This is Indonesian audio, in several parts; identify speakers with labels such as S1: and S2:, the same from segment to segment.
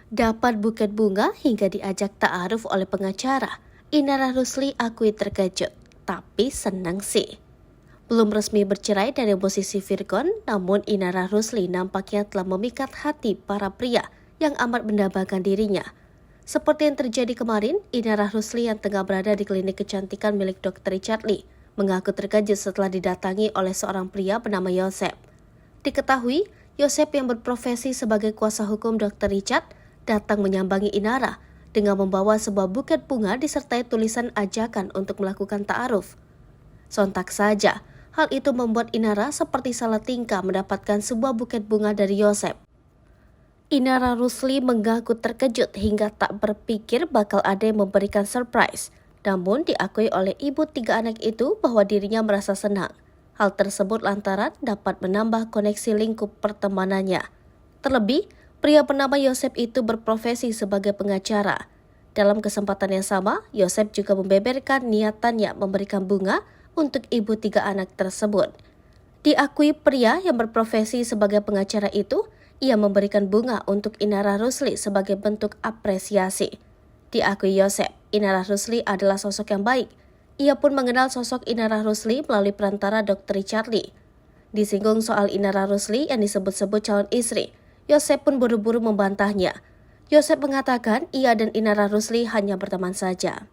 S1: Dapat buket bunga hingga diajak ta'aruf oleh pengacara. Inara Rusli akui terkejut, tapi senang sih. Belum resmi bercerai dari posisi Virgon, namun Inara Rusli nampaknya telah memikat hati para pria yang amat mendambakan dirinya. Seperti yang terjadi kemarin, Inara Rusli yang tengah berada di klinik kecantikan milik Dr. Richard Lee mengaku terkejut setelah didatangi oleh seorang pria bernama Yosep. Diketahui, Yosep yang berprofesi sebagai kuasa hukum Dr. Richard datang menyambangi Inara dengan membawa sebuah buket bunga disertai tulisan ajakan untuk melakukan ta'aruf. Sontak saja, hal itu membuat Inara seperti salah tingkah mendapatkan sebuah buket bunga dari Yosep. Inara Rusli mengaku terkejut hingga tak berpikir bakal ada yang memberikan surprise. Namun diakui oleh ibu 3 anak itu bahwa dirinya merasa senang. Hal tersebut lantaran dapat menambah koneksi lingkup pertemanannya. Terlebih, pria bernama Yosep itu berprofesi sebagai pengacara. Dalam kesempatan yang sama, Yosep juga membeberkan niatannya memberikan bunga untuk ibu 3 anak tersebut. Diakui pria yang berprofesi sebagai pengacara itu, ia memberikan bunga untuk Inara Rusli sebagai bentuk apresiasi. Diakui Yosep, Inara Rusli adalah sosok yang baik. Ia pun mengenal sosok Inara Rusli melalui perantara Dr. Richard Lee. Disinggung soal Inara Rusli yang disebut-sebut calon istri, Yosep pun buru-buru membantahnya. Yosep mengatakan ia dan Inara Rusli hanya berteman saja.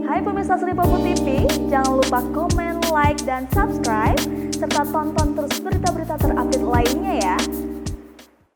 S2: Hai pemirsa Sri Popo TV, jangan lupa komen, like, dan subscribe